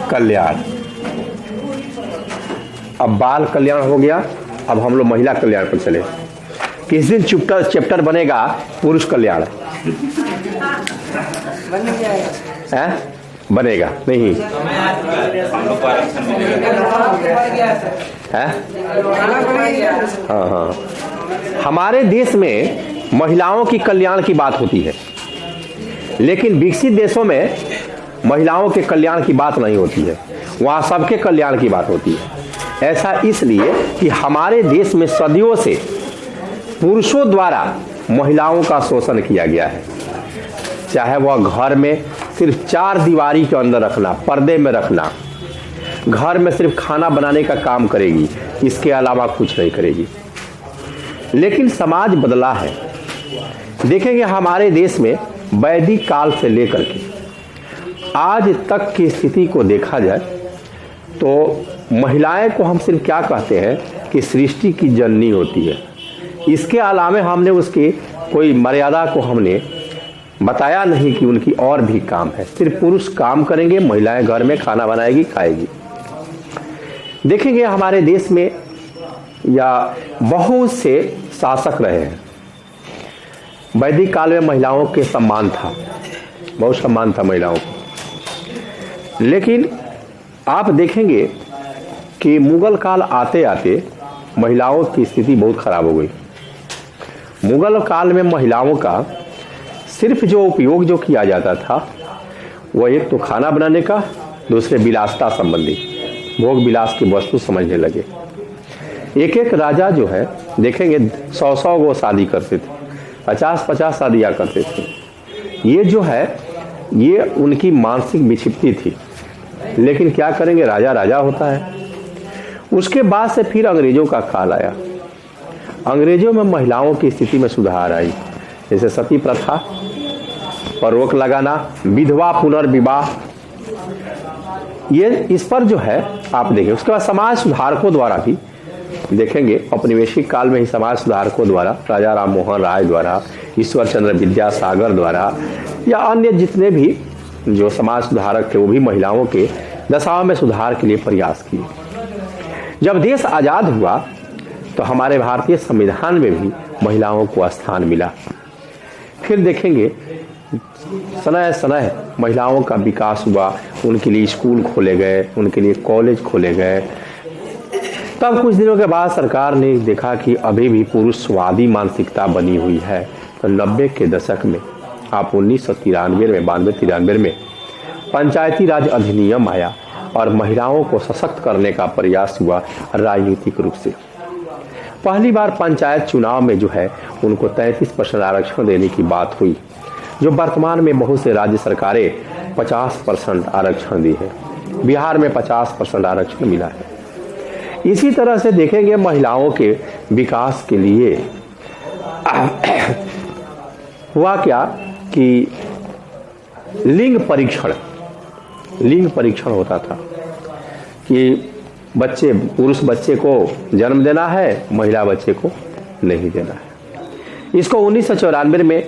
कल्याण। अब बाल कल्याण हो गया, अब हम लोग महिला कल्याण पर चले। किस दिन चैप्टर बनेगा पुरुष कल्याण? बनेगा नहीं है? हाँ, हमारे देश में महिलाओं की कल्याण की बात होती है, लेकिन विकसित देशों में महिलाओं के कल्याण की बात नहीं होती है, वहाँ सबके कल्याण की बात होती है। ऐसा इसलिए कि हमारे देश में सदियों से पुरुषों द्वारा महिलाओं का शोषण किया गया है। चाहे वह घर में सिर्फ 4 दीवारी के अंदर रखना, पर्दे में रखना, घर में सिर्फ खाना बनाने का काम करेगी, इसके अलावा कुछ नहीं करेगी। लेकिन समाज बदला है। देखेंगे हमारे देश में वैदिक काल से लेकर के आज तक की स्थिति को देखा जाए तो महिलाएं को हम सिर्फ क्या कहते हैं कि सृष्टि की जननी होती है। इसके अलावा हमने उसकी कोई मर्यादा को हमने बताया नहीं कि उनकी और भी काम है। सिर्फ पुरुष काम करेंगे, महिलाएं घर में खाना बनाएगी, खाएगी। देखेंगे हमारे देश में या बहुत से शासक रहे हैं। वैदिक काल में महिलाओं के सम्मान था, बहुत सम्मान था महिलाओं को। लेकिन आप देखेंगे कि मुगल काल आते आते महिलाओं की स्थिति बहुत खराब हो गई। मुगल काल में महिलाओं का सिर्फ जो उपयोग जो किया जाता था वह एक तो खाना बनाने का, दूसरे विलासता संबंधी भोग विलास की वस्तु समझने लगे। एक एक राजा जो है देखेंगे 100-100 गो शादी करते थे, 50-50 शादियाँ करते थे। ये जो है ये उनकी मानसिक विक्षिप्ति थी। लेकिन क्या करेंगे, राजा राजा होता है। उसके बाद से फिर अंग्रेजों का काल आया। अंग्रेजों में महिलाओं की स्थिति में सुधार आई, जैसे सती प्रथा पर रोक लगाना, विधवा पुनर्विवाह, ये इस पर जो है आप देखें। उसके बाद समाज सुधारकों द्वारा भी देखेंगे, औपनिवेशिक काल में ही समाज सुधारकों द्वारा, राजा राम मोहन राय द्वारा, ईश्वर चंद्र विद्यासागर द्वारा या अन्य जितने भी जो समाज सुधारक थे वो भी महिलाओं के दशाओं में सुधार के लिए प्रयास किए। जब देश आज़ाद हुआ तो हमारे भारतीय संविधान में भी महिलाओं को स्थान मिला। फिर देखेंगे समय समय महिलाओं का विकास हुआ, उनके लिए स्कूल खोले गए, उनके लिए कॉलेज खोले गए। तब कुछ दिनों के बाद सरकार ने देखा कि अभी भी पुरुषवादी मानसिकता बनी हुई है, तो 90 के दशक में आप 1993 में 92-93 में पंचायती राज अधिनियम आया और महिलाओं को सशक्त करने का प्रयास हुआ राजनीतिक रूप से। पहली बार पंचायत चुनाव में जो है उनको 33% आरक्षण देने की बात हुई, जो वर्तमान में बहुत से राज्य सरकारें 50% आरक्षण दी है। बिहार में 50% आरक्षण मिला है। इसी तरह से देखेंगे महिलाओं के विकास के लिए हुआ क्या कि लिंग परीक्षण होता था कि पुरुष बच्चे को जन्म देना है, महिला बच्चे को नहीं देना है। इसको 1994 में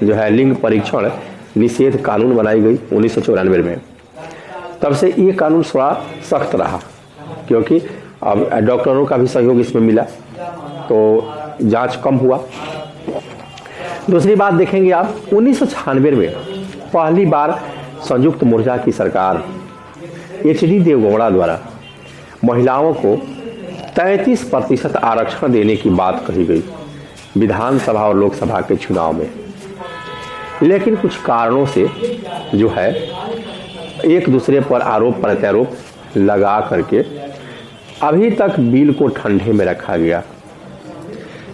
जो है लिंग परीक्षण निषेध कानून बनाई गई 1994 में। तब से ये कानून थोड़ा सख्त रहा, क्योंकि अब डॉक्टरों का भी सहयोग इसमें मिला तो जांच कम हुआ। दूसरी बात देखेंगे आप 1996 में पहली बार संयुक्त मोर्चा की सरकार HD देवगौड़ा द्वारा महिलाओं को 33% आरक्षण देने की बात कही गई विधानसभा और लोकसभा के चुनाव में। लेकिन कुछ कारणों से जो है एक दूसरे पर आरोप प्रत्यारोप लगा करके अभी तक बिल को ठंडे में रखा गया।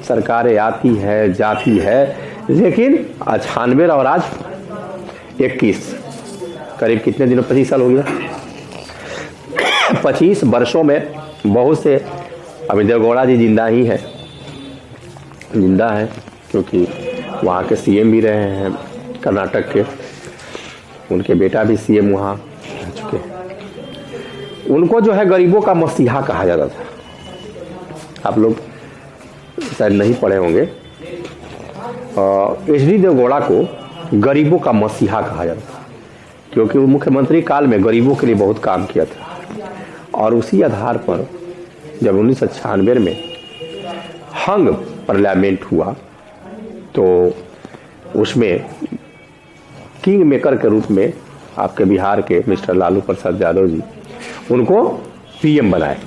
सरकारें आती है जाती है, लेकिन 98 और आज 21 करीब कितने दिनों 25 साल हो गया। 25 वर्षों में बहुत से, अभी देवगौड़ा जी जिंदा है क्योंकि वहाँ के CM भी रहे हैं कर्नाटक के, उनके बेटा भी CM वहाँ रह चुके हैं। उनको जो है गरीबों का मसीहा कहा जाता था। आप लोग शायद नहीं पढ़े होंगे। HD देवगौड़ा को गरीबों का मसीहा कहा जाता था। क्योंकि वो मुख्यमंत्री काल में गरीबों के लिए बहुत काम किया था। और उसी आधार पर जब 1996 में हंग पार्लियामेंट हुआ तो उसमें किंग मेकर के रूप में आपके बिहार के मिस्टर लालू प्रसाद यादव जी उनको पीएम बनाए।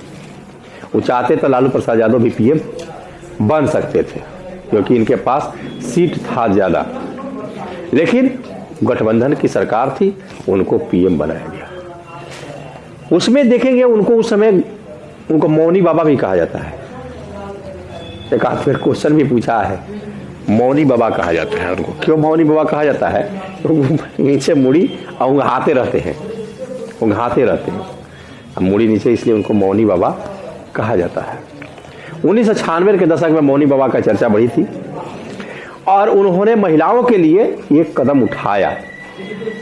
वो चाहते तो लालू प्रसाद यादव भी पीएम बन सकते थे क्योंकि इनके पास सीट था ज़्यादा, लेकिन गठबंधन की सरकार थी, उनको पीएम बनाया गया। उसमें देखेंगे उनको उस समय उनको मौनी बाबा भी कहा जाता है। एक आध फिर क्वेश्चन भी पूछा है, मौनी बाबा कहा जाता है उनको। क्यों मौनी बाबा कहा जाता है? तो नीचे मुड़ी और उंघाते रहते हैं, उंघाते रहते हैं। अब मुड़ी नीचे इसलिए उनको मौनी बाबा कहा जाता है। 1996 के दशक में मौनी बाबा का चर्चा बढ़ी थी और उन्होंने महिलाओं के लिए एक कदम उठाया,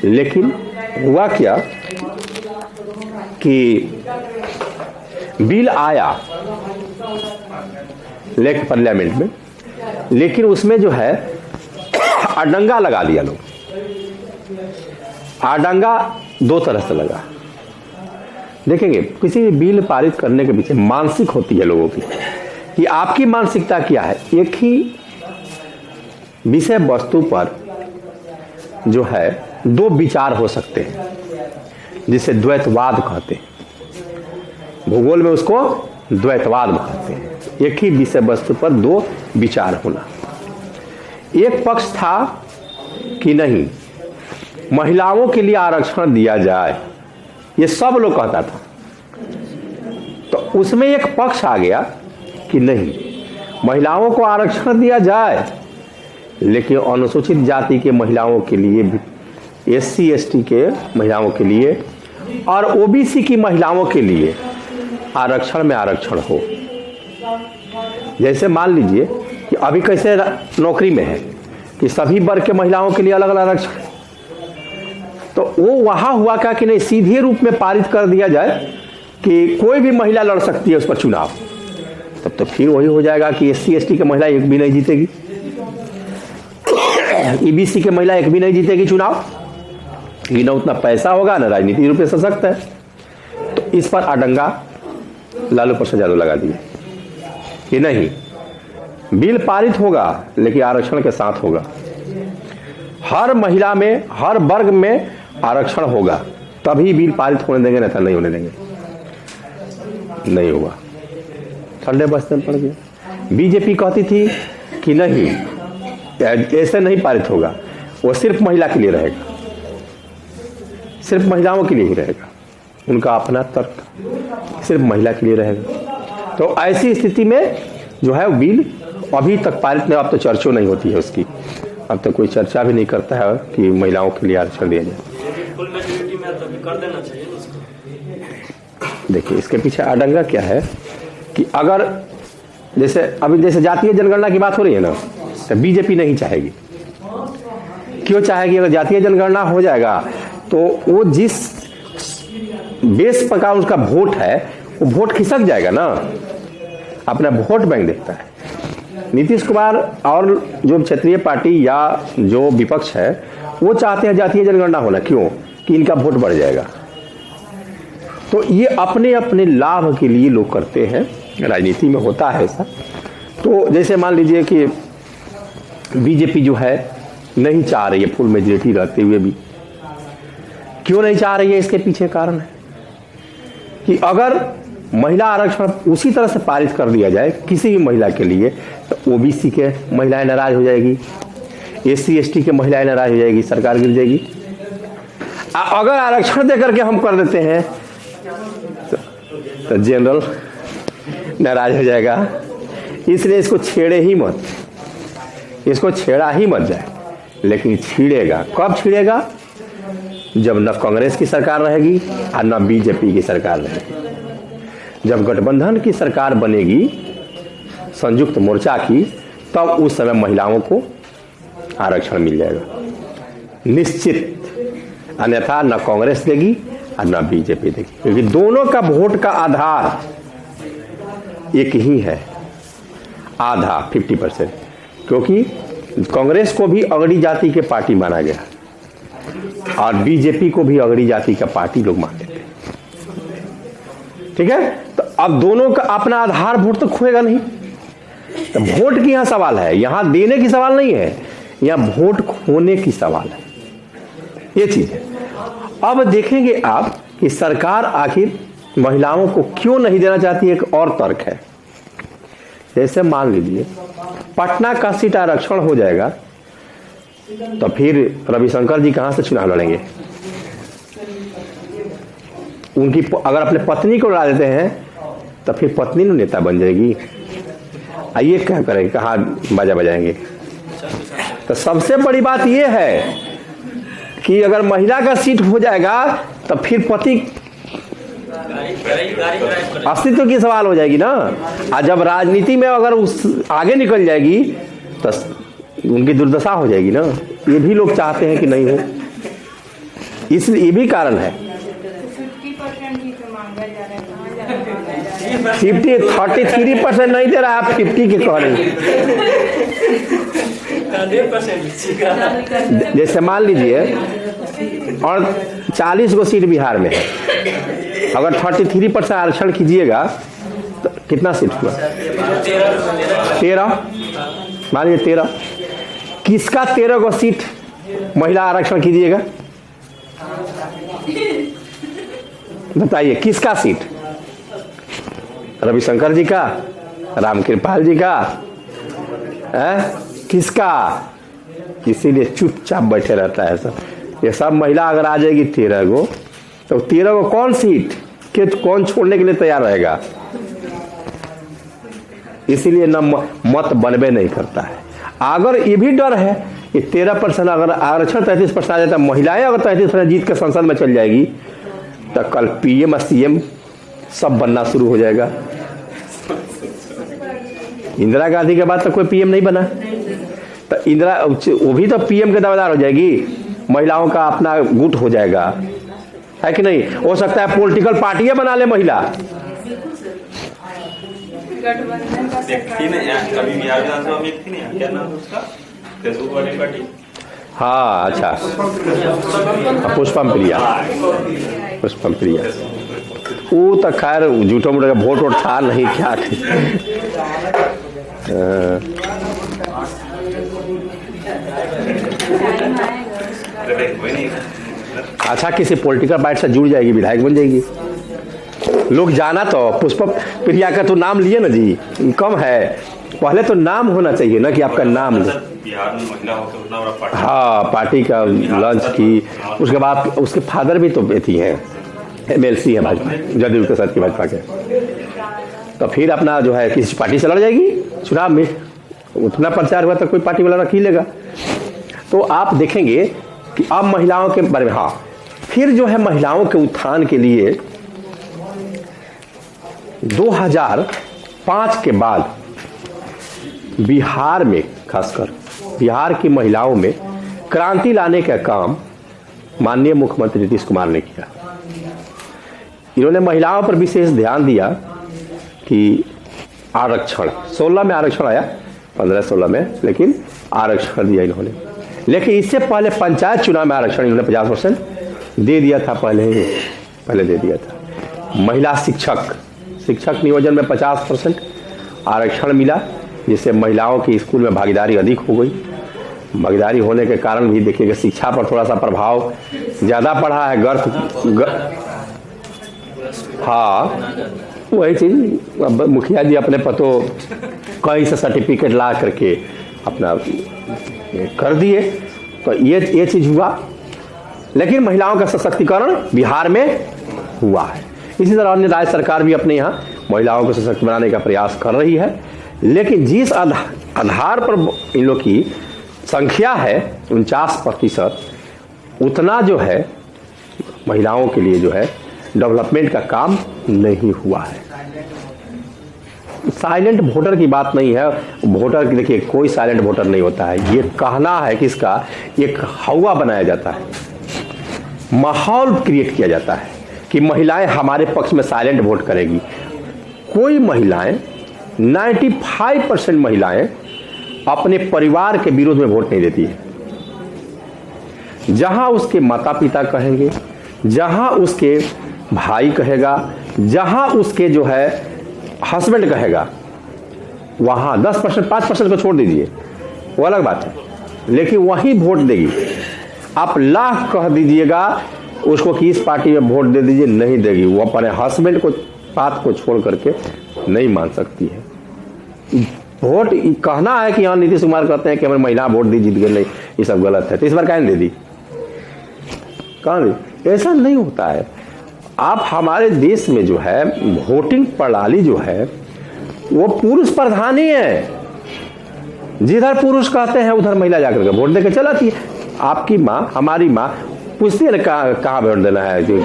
लेकिन हुआ क्या कि बिल आया लेकर पार्लियामेंट में, लेकिन उसमें जो है अडंगा लगा दिया लोग। अडंगा दो तरह से लगा। देखेंगे किसी भी बिल पारित करने के पीछे मानसिक होती है लोगों की कि आपकी मानसिकता क्या है। एक ही विषय वस्तु पर जो है दो विचार हो सकते हैं, जिसे द्वैतवाद कहते हैं। भूगोल में उसको द्वैतवाद कहते हैं। एक ही विषय वस्तु पर दो विचार होना। एक पक्ष था कि नहीं, महिलाओं के लिए आरक्षण दिया जाए, ये सब लोग कहता था। तो उसमें एक पक्ष आ गया कि नहीं, महिलाओं को आरक्षण दिया जाए, लेकिन अनुसूचित जाति के महिलाओं के लिए, एससी एसटी के महिलाओं के लिए और ओबीसी की महिलाओं के लिए आरक्षण में आरक्षण हो। जैसे मान लीजिए कि अभी कैसे नौकरी में है कि सभी वर्ग के महिलाओं के लिए अलग अलग आरक्षण, तो वो वहां हुआ क्या कि नहीं, सीधे रूप में पारित कर दिया जाए कि कोई भी महिला लड़ सकती है उस पर चुनाव। तब तो फिर वही हो जाएगा कि एससी एसटी की महिला एक भी नहीं जीतेगी, ईबीसी की महिला एक भी नहीं जीतेगी चुनाव, कि ना उतना पैसा होगा ना राजनीतिक रूप से सशक्त है। तो इस पर अडंगा लालू प्रसाद यादव लगा दिए कि नहीं, बिल पारित होगा लेकिन आरक्षण के साथ होगा। हर महिला में, हर वर्ग में आरक्षण होगा, तभी बिल पारित होने देंगे, नहीं तो नहीं होने देंगे। नहीं हुआ, ठंडे बस्ते में पड़ गया। बीजेपी कहती थी कि नहीं, ऐसे नहीं पारित होगा, वो सिर्फ महिला के लिए रहेगा, सिर्फ महिलाओं के लिए ही रहेगा। उनका अपना तर्क, सिर्फ महिला के लिए रहेगा। तो ऐसी स्थिति में जो है बिल अभी तक पारित नहीं, अब तो चर्चा नहीं होती है उसकी, अब तो कोई चर्चा भी नहीं करता है कि महिलाओं के लिए आरक्षण दिया जाए। देखिए इसके पीछे अडंगा क्या है कि अगर जैसे अभी जैसे जातीय जनगणना की बात हो रही है ना, तो बीजेपी नहीं चाहेगी। क्यों चाहेगी? अगर जातीय जनगणना हो जाएगा तो वो जिस बेस पर का उसका वोट है, वो वोट खिसक जाएगा ना, अपना वोट बैंक देखता है। नीतीश कुमार और जो क्षेत्रीय पार्टी या जो विपक्ष है वो चाहते हैं जातीय जनगणना होना। क्यों? कि इनका वोट बढ़ जाएगा। तो ये अपने अपने लाभ के लिए लोग करते हैं, राजनीति में होता है ऐसा। तो जैसे मान लीजिए कि बीजेपी जो है नहीं चाह रही है फुल मेजॉरिटी रहते हुए भी। क्यों नहीं चाह रही है? इसके पीछे कारण है कि अगर महिला आरक्षण उसी तरह से पारित कर दिया जाए किसी भी महिला के लिए, तो ओबीसी के महिलाएं नाराज हो जाएगी, एससी एसटी के महिलाएं नाराज हो जाएगी, सरकार गिर जाएगी। अगर आरक्षण देकर के हम कर देते हैं तो जनरल नाराज हो जाएगा। इसलिए इसको छेड़े ही मत, इसको छेड़ा ही मत जाए। लेकिन छीड़ेगा कब? छीड़ेगा जब न कांग्रेस की सरकार रहेगी और न बीजेपी की सरकार रहेगी। जब गठबंधन की सरकार बनेगी संयुक्त मोर्चा की, तब उस समय महिलाओं को आरक्षण मिल जाएगा निश्चित। अन्यथा न कांग्रेस देगी और न बीजेपी देगी, क्योंकि दोनों का वोट का आधार एक ही है, आधा 50%। क्योंकि कांग्रेस को भी अगड़ी जाति के पार्टी माना गया। और बीजेपी को भी अगड़ी जाति का पार्टी लोग मान लेते हैं। ठीक है, तो अब दोनों का अपना आधार वोट तो खोएगा नहीं। तो वोट की यहां सवाल है, यहां देने की सवाल नहीं है, यहां वोट खोने की सवाल है, ये चीज है। अब देखेंगे आप कि सरकार आखिर महिलाओं को क्यों नहीं देना चाहती। एक और तर्क है, जैसे मान लीजिए पटना का सीट आरक्षण हो जाएगा तो फिर रविशंकर जी कहां से चुनाव लड़ेंगे। उनकी अगर अपने पत्नी को लड़ा देते हैं तो फिर पत्नी ने नेता बन जाएगी, आइए क्या करेंगे, कहाँ बाजा बजाएंगे। तो सबसे बड़ी बात यह है कि अगर महिला का सीट हो जाएगा तो फिर पति अस्तित्व की सवाल हो जाएगी ना। और जब राजनीति में अगर उस आगे निकल जाएगी तो उनकी दुर्दशा हो जाएगी ना। ये भी लोग चाहते हैं कि नहीं हो, इसलिए ये भी कारण है। 33% नहीं दे रहा, आप 50 के कह रहे हैं। जैसे मान लीजिए और 40 गो सीट बिहार में है, अगर 33% आरक्षण कीजिएगा तो कितना सीट हुआ? 13, मान लीजिए 13। किसका 13 गो सीट महिला आरक्षण कीजिएगा, बताइए किसका सीट? रविशंकर जी का, रामकृपाल जी का, किसका? इसीलिए चुपचाप बैठे रहता है सब। ये सब महिला अगर आ जाएगी 13 गो तो 13 गो कौन सीट के कौन छोड़ने के लिए तैयार रहेगा? इसीलिए न मत बनबे नहीं करता है। अगर ये भी डर है कि 13% अगर आरक्षण 33% आ जाता, महिलाएं अगर 33% जीत के संसद में चल जाएगी तो कल पीएम और सीएम सब बनना शुरू हो जाएगा। इंदिरा गांधी के बाद तो कोई पीएम नहीं बना, तो इंदिरा वो भी तो पीएम के दावेदार हो जाएगी। महिलाओं का अपना गुट हो जाएगा, है कि नहीं? हो सकता है पॉलिटिकल पार्टियां बना ले महिला। हाँ अच्छा, पुष्पम प्रिया, पुष्पम प्रिया वो तो खैर झूठो मूठो वोट वोट था नहीं, क्या अच्छा किसी पॉलिटिकल पार्टी से जुड़ जाएगी, विधायक बन जाएगी। लोग जाना तो पुष्पम प्रिया का तो नाम लिए ना जी, कम है। पहले तो नाम होना चाहिए ना कि आपका नाम ले। बिहार में महिला होकर उतना बड़ा पार्टी, हाँ पार्टी का लॉन्च की, उसके बाद उसके फादर भी तो बेटी हैं, MLC है भाजपा, जदयू के साथ की भाजपा के। तो फिर अपना जो है किसी पार्टी से लड़ जाएगी चुनाव में, उतना प्रचार हुआ तो कोई पार्टी वाला रख ही लेगा। तो आप देखेंगे कि अब महिलाओं के बारे में, हाँ फिर जो है महिलाओं के उत्थान के लिए 2005 के बाद बिहार में, खासकर बिहार की महिलाओं में क्रांति लाने का काम माननीय मुख्यमंत्री नीतीश कुमार ने किया। इन्होंने महिलाओं पर विशेष ध्यान दिया कि आरक्षण 16 में आरक्षण आया, 15-16 में, लेकिन आरक्षण दिया इन्होंने। लेकिन इससे पहले पंचायत चुनाव में आरक्षण इन्होंने 50% दे दिया था, पहले दे दिया था। महिला शिक्षक नियोजन में 50% आरक्षण मिला, जिससे महिलाओं की स्कूल में भागीदारी अधिक हो गई। भागीदारी होने के कारण भी देखिएगा शिक्षा पर थोड़ा सा प्रभाव ज़्यादा पड़ा है। हाँ वही चीज़, अब मुखिया जी अपने पतों कहीं से सर्टिफिकेट ला करके अपना कर दिए, तो ये चीज़ हुआ। लेकिन महिलाओं का सशक्तिकरण बिहार में हुआ है। इसी तरह अन्य राज्य सरकार भी अपने यहाँ महिलाओं को सशक्त बनाने का प्रयास कर रही है। लेकिन जिस आधार पर इन लोग की संख्या है 49%, उतना जो है महिलाओं के लिए जो है डेवलपमेंट का काम नहीं हुआ है। साइलेंट वोटर की बात नहीं है, वोटर देखिए कोई साइलेंट वोटर नहीं होता है। ये कहना है कि इसका एक हवा बनाया जाता है, माहौल क्रिएट किया जाता है कि महिलाएं हमारे पक्ष में साइलेंट वोट करेगी। कोई महिलाएं 95% महिलाएं अपने परिवार के विरोध में वोट नहीं देती है। जहां उसके माता पिता कहेंगे, जहां उसके भाई कहेगा, जहां उसके जो है हस्बैंड कहेगा, वहां 10%, 5% को छोड़ दीजिए, वो अलग बात है, लेकिन वही वोट देगी। आप लाख कह दीजिएगा उसको कि इस पार्टी में वोट दे दीजिए, नहीं देगी। वो अपने हस्बैंड को बात को छोड़ करके नहीं मान सकती है। वोट कहना है कि हाँ नीतीश कुमार कहते हैं कि हमें महिला वोट दी, जीत गए, नहीं, ये सब गलत है, तो इस बार काहे नहीं दे दी, कहाँ दी? ऐसा नहीं होता है। आप हमारे देश में जो है वोटिंग प्रणाली जो है वो पुरुष प्रधान ही है। जिधर पुरुष कहते हैं उधर महिला जाकर के वोट देकर चलाती है। आपकी माँ, हमारी माँ पूछती है ना कहाँ वोट देना है, जो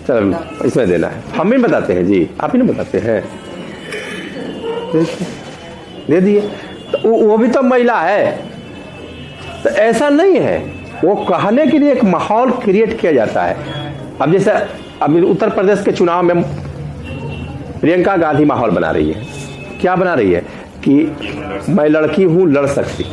चल इसमें देना है, हम ही बताते हैं जी, आप ही नहीं बताते हैं, दे दिए। तो वो भी तो महिला है। तो ऐसा नहीं है, वो कहने के लिए एक माहौल क्रिएट किया जाता है। अब जैसे अभी उत्तर प्रदेश के चुनाव में प्रियंका गांधी माहौल बना रही है। क्या बना रही है कि मैं लड़की हूं, लड़ सकती,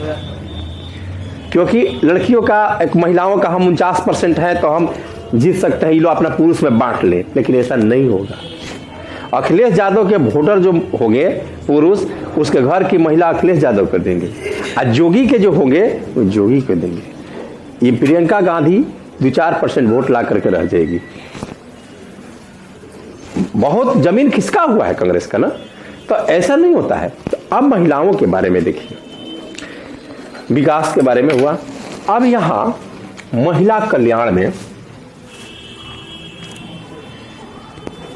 क्योंकि लड़कियों का, एक महिलाओं का हम 49% है तो हम जीत सकते हैं, ये लोग अपना पुरुष में बांट ले। लेकिन ऐसा नहीं होगा। अखिलेश यादव के वोटर जो होंगे पुरुष, उसके घर की महिला अखिलेश यादव कर देंगे, और जोगी के जो होंगे वो जोगी कर देंगे। ये प्रियंका गांधी 2-4% वोट ला करके रह जाएगी। बहुत जमीन खिसका हुआ है कांग्रेस का ना, तो ऐसा नहीं होता है। तो अब महिलाओं के बारे में देखिए, विकास के बारे में हुआ। अब यहां महिला कल्याण में,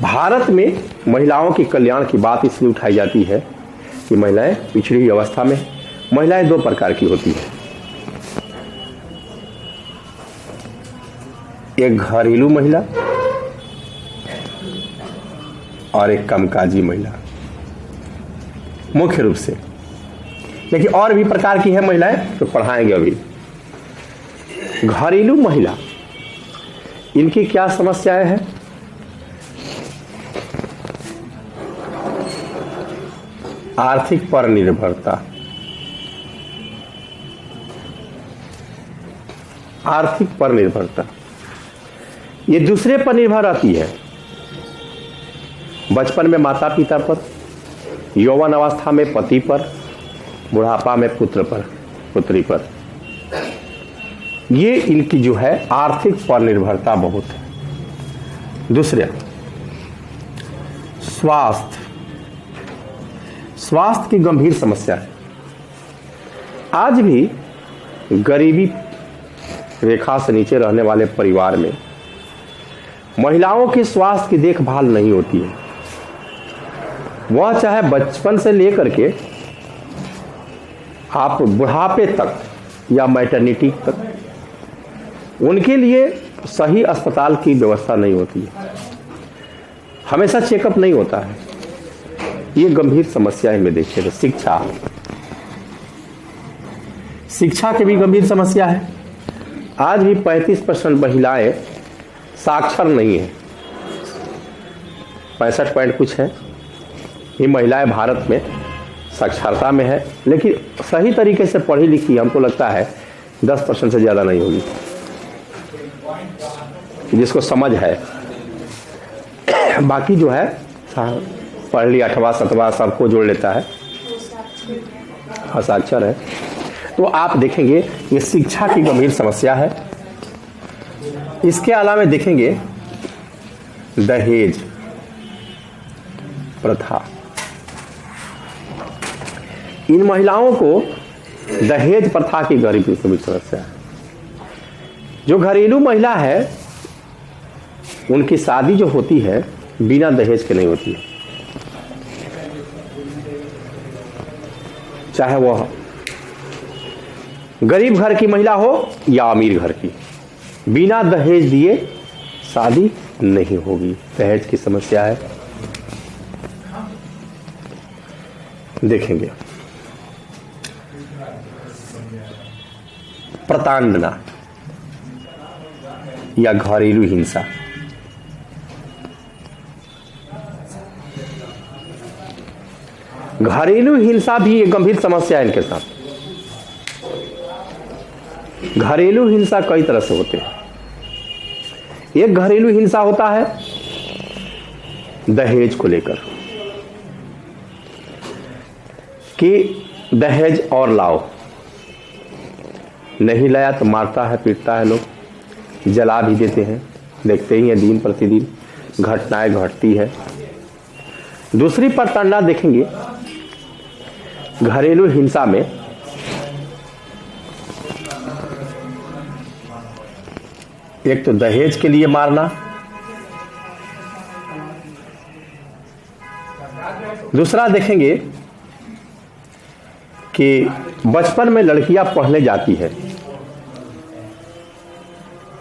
भारत में महिलाओं के कल्याण की बात इसलिए उठाई जाती है कि महिलाएं पिछड़ी हुई अवस्था में। महिलाएं 2 प्रकार की होती है, एक घरेलू महिला और एक कामकाजी महिला, मुख्य रूप से। लेकिन और भी प्रकार की है महिलाएं, तो पढ़ाएंगे अभी। घरेलू महिला, इनकी क्या समस्याएं हैं? आर्थिक पर निर्भरता, आर्थिक पर निर्भरता, ये दूसरे पर निर्भर रहती है। बचपन में माता पिता पर, यौवन अवस्था में पति पर, बुढ़ापा में पुत्र पर, पुत्री पर। ये इनकी जो है आर्थिक पर निर्भरता बहुत है। दूसरे, स्वास्थ्य, स्वास्थ्य की गंभीर समस्या है। आज भी गरीबी रेखा से नीचे रहने वाले परिवार में महिलाओं की स्वास्थ्य की देखभाल नहीं होती है। वह चाहे बचपन से लेकर के आप बुढ़ापे तक या मैटरनिटी तक, उनके लिए सही अस्पताल की व्यवस्था नहीं होती है, हमेशा चेकअप नहीं होता है। ये गंभीर समस्या है। में देखिए, शिक्षा, शिक्षा की भी गंभीर समस्या है। आज भी 35% महिलाएं साक्षर नहीं है, 65 पॉइंट कुछ है। ये महिलाएं भारत में साक्षरता में है, लेकिन सही तरीके से पढ़ी लिखी हमको लगता है 10% से ज़्यादा नहीं होगी, जिसको समझ है। बाकी जो है पढ़ लिया, 8वां 7वां सबको जोड़ लेता है, साक्षर है। तो आप देखेंगे ये शिक्षा की गंभीर समस्या है। इसके अलावा देखेंगे दहेज प्रथा। इन महिलाओं को दहेज प्रथा की गंभीर समस्या है। जो घरेलू महिला है उनकी शादी जो होती है बिना दहेज के नहीं होती है, चाहे वह गरीब घर की महिला हो या अमीर घर की, बिना दहेज दिए शादी नहीं होगी। दहेज की समस्या है। देखेंगे प्रताड़ना या घरेलू हिंसा। घरेलू हिंसा भी एक गंभीर समस्या है इनके साथ। घरेलू हिंसा कई तरह से होते हैं। एक घरेलू हिंसा होता है दहेज को लेकर कि दहेज और लाओ, नहीं लाया तो मारता है, पीटता है, लोग जला भी देते हैं। देखते ही हैं दिन प्रतिदिन घटनाएं घटती है। दूसरी प्रताड़ना देखेंगे घरेलू हिंसा में एक तो दहेज के लिए मारना, दूसरा देखेंगे कि बचपन में लड़कियां पढ़ने जाती है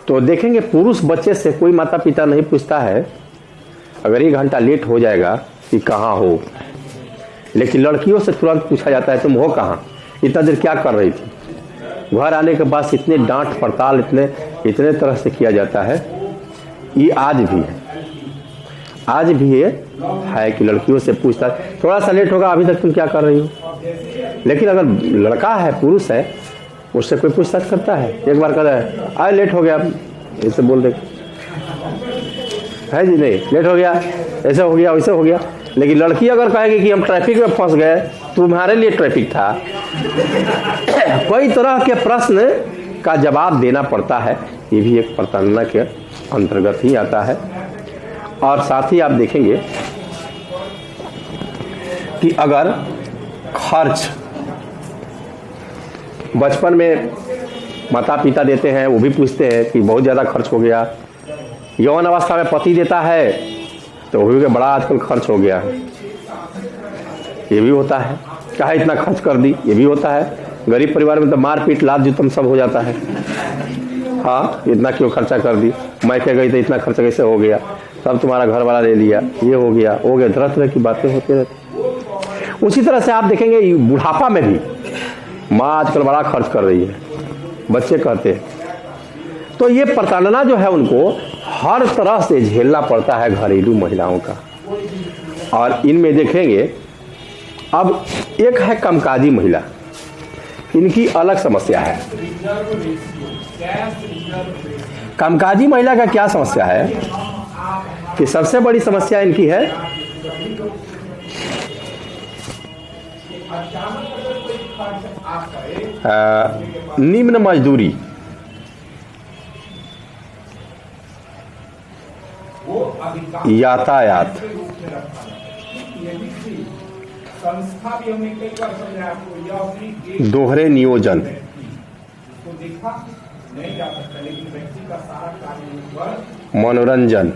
तो देखेंगे पुरुष बच्चे से कोई माता पिता नहीं पूछता है अगर 1 घंटा लेट हो जाएगा कि कहाँ हो, लेकिन लड़कियों से तुरंत पूछा जाता है तुम हो कहाँ, इतना देर क्या कर रही थी। घर आने के बाद इतने डांट पड़ताल इतने तरह से किया जाता है। ये आज भी है, आज भी ये है कि लड़कियों से पूछता है थोड़ा सा लेट होगा, अभी तक तुम क्या कर रही हो। लेकिन अगर लड़का है, पुरुष है, उससे कोई पूछताछ करता है। एक बार कहता है आए लेट हो गया, ऐसे बोल दे है जी, नहीं लेट हो गया, ऐसे हो गया, वैसे हो गया। लेकिन लड़की अगर कहेगी कि हम ट्रैफिक में फंस गए, तुम्हारे लिए ट्रैफिक था, कई तरह के प्रश्न का जवाब देना पड़ता है। ये भी एक प्रताड़ना के अंतर्गत ही आता है। और साथ ही आप देखेंगे कि अगर खर्च बचपन में माता पिता देते हैं, वो भी पूछते हैं कि बहुत ज़्यादा खर्च हो गया। यौवन अवस्था में पति देता है तो वो भी बड़ा आजकल खर्च हो गया, ये भी होता है। क्या है इतना खर्च कर दी, ये भी होता है। गरीब परिवार में तो मारपीट लात जुतम सब हो जाता है। हाँ इतना क्यों खर्चा कर दी, मैं कह गई तो इतना खर्चा कैसे हो गया, सब तुम्हारा घर वाला ले लिया, ये हो गया, तरह तरह की बातें होती रहती। उसी तरह से आप देखेंगे बुढ़ापा में भी माँ आजकल बड़ा खर्च कर रही है, बच्चे कहते हैं। तो ये प्रताड़ना जो है उनको हर तरह से झेलना पड़ता है घरेलू महिलाओं का। और इनमें देखेंगे अब एक है कामकाजी महिला, इनकी अलग समस्या है। कामकाजी महिला का क्या समस्या है कि सबसे बड़ी समस्या इनकी है निम्न मजदूरी। यातायात, दोहरे नियोजन, मनोरंजन।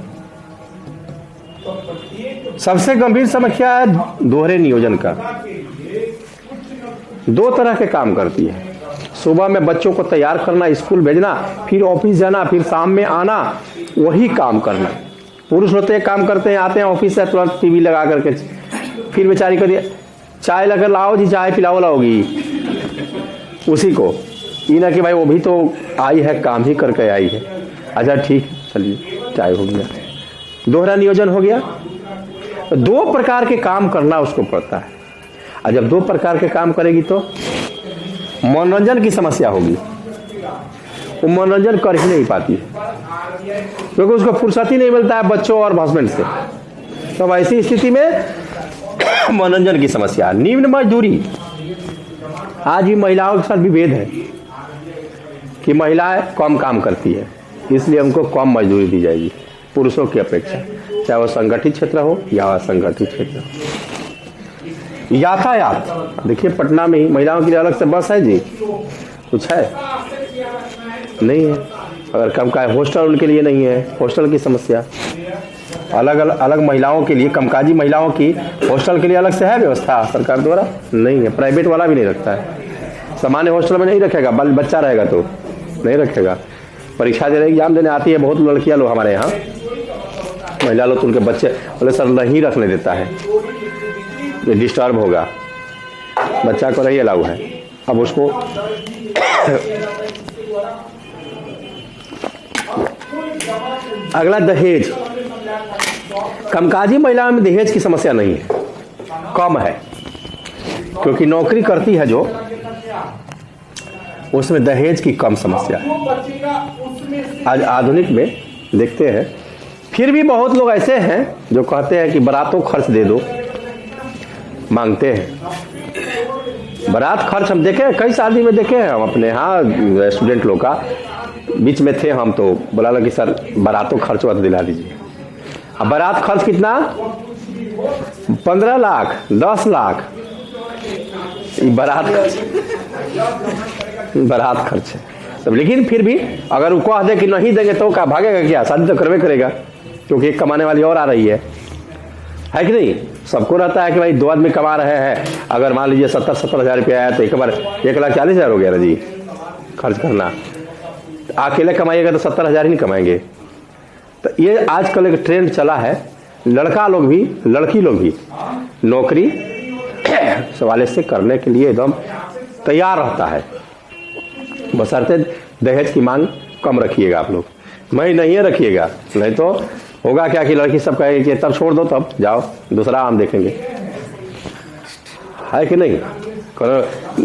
सबसे गंभीर समस्या है दोहरे नियोजन का। 2 तरह के काम करती है। सुबह में बच्चों को तैयार करना, स्कूल भेजना, फिर ऑफिस जाना, फिर शाम में आना, वही काम करना। पुरुष होते हैं काम करते हैं, आते हैं ऑफिस से तुरंत टीवी लगा करके, फिर बेचारी को दिया चाय लगा लाओ जी, चाय पिलाओ लाओगी उसी को, ये ना कि भाई वो भी तो आई है, काम ही करके आई है। अच्छा ठीक चलिए चाय हो गया, दोहरा नियोजन हो गया। 2 प्रकार के काम करना उसको पड़ता है। और जब 2 प्रकार के काम करेगी तो मनोरंजन की समस्या होगी, वो मनोरंजन कर ही नहीं पाती है क्योंकि उसको फुर्सत ही नहीं मिलता है बच्चों और हस्बैंड से। तो ऐसी स्थिति में मनोरंजन की समस्या। निम्न मजदूरी, आज भी महिलाओं के साथ विभेद है कि महिलाएं कम काम करती है, इसलिए उनको कम मजदूरी दी जाएगी पुरुषों की अपेक्षा, चाहे वो संगठित क्षेत्र हो या असंगठित क्षेत्र हो। यातायात देखिए, पटना में ही महिलाओं के लिए अलग से बस है जी, कुछ है नहीं है। अगर कम का हॉस्टल उनके लिए नहीं है, हॉस्टल की समस्या। अलग महिलाओं के लिए, कमकाजी महिलाओं की हॉस्टल के लिए अलग से है व्यवस्था सरकार द्वारा? नहीं है, प्राइवेट वाला भी नहीं रखता है। सामान्य हॉस्टल में नहीं रखेगा, बच्चा रहेगा तो नहीं रखेगा। परीक्षा दे रहे, एग्जाम देने आती है बहुत लड़कियां लोग हमारे यहाँ, महिला लोग, तो उनके बच्चे बोले सर नहीं रखने देता है, ये डिस्टर्ब होगा, बच्चा को नहीं अलाउ है। अब उसको अगला दहेज। कामकाजी महिलाओं में दहेज की समस्या नहीं है, कम है, क्योंकि नौकरी करती है जो, उसमें दहेज की कम समस्या है। आज आधुनिक में देखते हैं, फिर भी बहुत लोग ऐसे हैं जो कहते हैं कि बारातों खर्च दे दो, मांगते हैं। बारात खर्च हम देखे हैं, कई शादी में देखे हैं हम अपने यहाँ स्टूडेंट लोग का, बीच में थे हम, तो बोला लगा कि सर बारातों खर्च वक्त दिला दीजिए। अब बारात खर्च कितना, 15 लाख 10 लाख बारात खर्च है सब। लेकिन फिर भी अगर वो कह दे कि नहीं देंगे तो क्या भागेगा, क्या शादी तो करवे करेगा, क्योंकि एक कमाने वाली और आ रही है कि नहीं। सबको रहता है कि भाई 2 आदमी कमा रहे हैं, अगर मान लीजिए 70 हज़ार रुपया आया तो एक बार 1,40,000 हो गया ना जी खर्च करना। अकेले कमाइएगा तो 70,000 ही नहीं कमाएंगे। तो ये आजकल एक ट्रेंड चला है, लड़का लोग भी लड़की लोग भी नौकरी सवाले से करने के लिए एकदम तैयार रहता है, बशर्ते दहेज की मांग कम रखिएगा आप लोग, मैं नहीं रखिएगा, नहीं तो होगा क्या कि लड़की सब कहेगी कि तब छोड़ दो, तब जाओ दूसरा हम देखेंगे, है कि नहीं।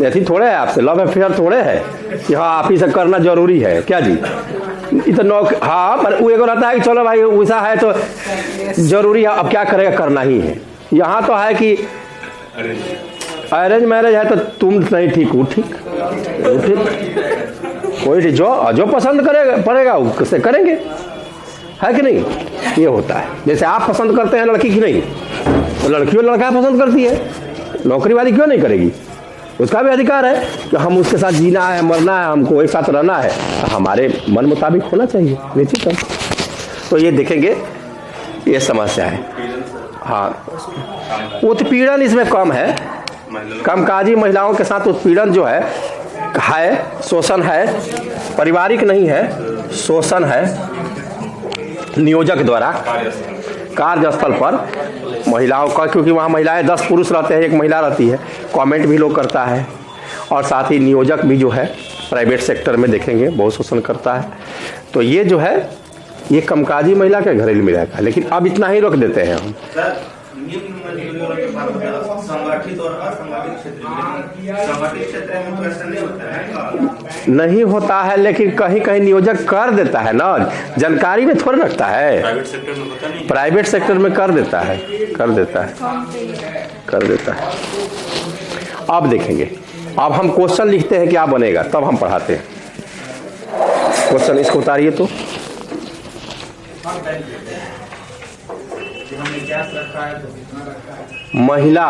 ऐसी थोड़े है आपसे लव अफेयर थोड़े है कि हाँ आप ही से करना जरूरी है क्या जी। इतना हाँ, पर वो एगो रहता है कि चलो भाई वैसा है तो जरूरी है, अब क्या करेगा, करना ही है। यहाँ तो है कि अरेंज मैरिज है तो तुम नहीं ठीक हो, ठीक कोई जो पसंद करेगा पड़ेगा उससे करेंगे, है कि नहीं। ये होता है, जैसे आप पसंद करते हैं लड़की की नहीं, तो लड़की और लड़का पसंद करती है, नौकरी वाली क्यों नहीं करेगी, उसका भी अधिकार है कि हम उसके साथ जीना है, मरना है, हमको एक साथ रहना है, तो हमारे मन मुताबिक होना चाहिए निश्चित है। तो ये देखेंगे, ये समस्या है। हाँ, उत्पीड़न इसमें कम है, कामकाजी महिलाओं के साथ उत्पीड़न जो है शोषण है, पारिवारिक नहीं है, शोषण है नियोजक द्वारा कार्यस्थल पर महिलाओं का, क्योंकि वहाँ महिलाएं 10 पुरुष रहते हैं, एक महिला रहती है, कमेंट भी लोग करता है। और साथ ही नियोजक भी जो है प्राइवेट सेक्टर में देखेंगे बहुत शोषण करता है। तो ये जो है ये कामकाजी महिला के घरेलू में रहेगा, लेकिन अब इतना ही रोक देते हैं हम। संगठित और असंगठित क्षेत्र में, संगठित क्षेत्र में तो ऐसा नहीं होता है, नहीं होता है, लेकिन कहीं कहीं नियोजक कर देता है ना, जानकारी में थोड़ा रखता है। प्राइवेट सेक्टर में होता नहीं, प्राइवेट सेक्टर में कर देता है। अब देखेंगे, अब हम क्वेश्चन लिखते हैं क्या बनेगा, तब हम पढ़ाते हैं क्वेश्चन। इसको उतारिए तो महिला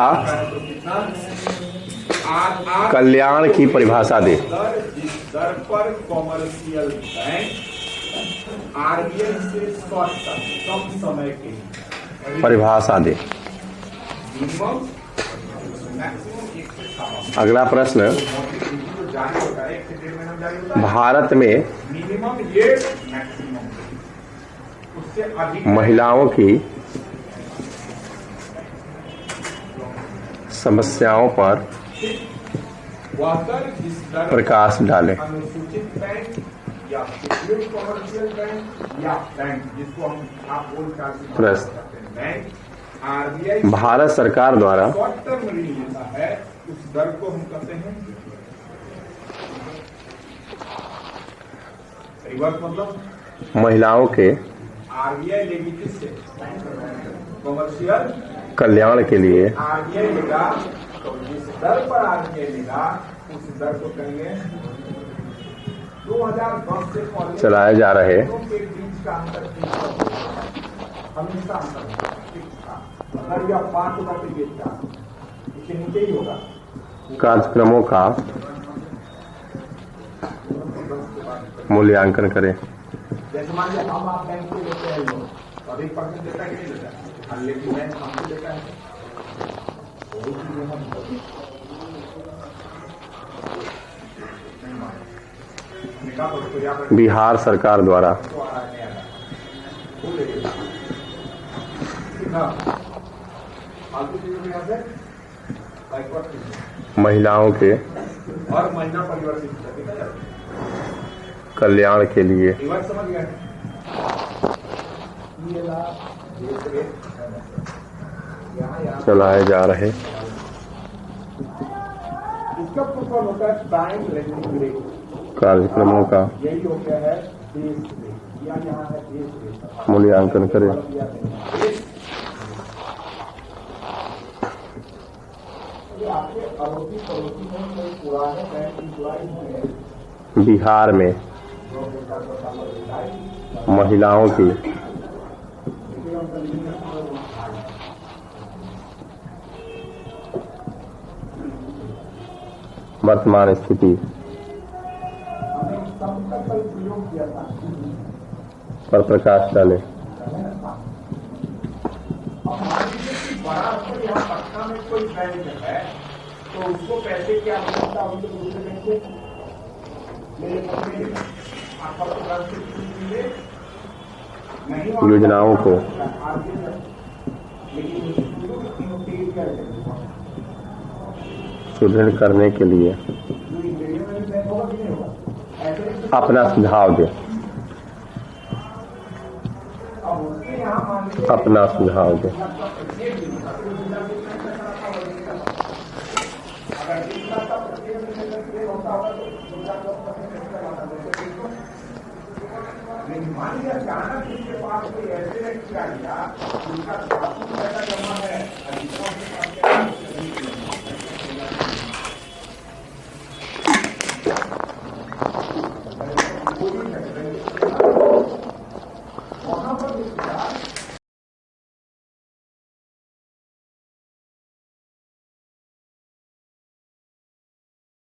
कल्याण की परिभाषा दे। दर पर कॉमर्शियल बैंक आरबीआई से शॉर्ट कम समय के परिभाषा दे। अगला प्रश्न, भारत में महिलाओं की समस्याओं पर प्रकाश डालें। अनुसूचित बैंक या कॉमर्शियल बैंक या बैंक जिसको आप प्रश्न, बैंक आरबीआई भारत सरकार द्वारा शॉर्ट टर्म ऋण लेता है, उस दर को हम कहते हैं रिवर्स। मतलब महिलाओं के आरबीआई लेगी किससे, कॉमर्शियल कल्याण के लिए आरबीआई लेगा, तो जिस दर पर आरबीआई लेगा उस दर को कहेंगे 2010 से पहले चलाए जा रहे के बीच का अंतर हमेशा अंतर, अगर यह 5 रुपए के बीच का इसके नीचे ही होगा। कार्यक्रमों का मूल्यांकन करें। जैसे मान लीजिए हम आप बैंक से लेते हैं लोन, तो अधिक परसेंट देता है कि नहीं देता है, लेकिन बैंक हमसे देता है, बिहार सरकार द्वारा महिलाओं के और महिला परिवर्तित कल्याण के लिए समझ गए। चलाए जा रहे इसका प्रूफ होता है बैंक लेंडिंग रेट। कार्यक्रमों का यही हो गया है देश देश या यहाँ है देश देश मूल्यांकन करें। आपके अड़ोसी पड़ोसी में कोई पुराने बैंक इंप्लॉय हैं बिहार में महिलाओं की वर्तमान स्थिति पर प्रकाश डाले। पटना में कोई बैंक है तो उसको पैसे की आवश्यकता होगी तो दूसरे बैंक से योजनाओं को सुदृढ़ करने के लिए अपना सुझाव दें। अपना सुझाव दें। मान लिया अचानक इसके पास कोई ऐसे व्यक्ति आ गया जिनका जमा है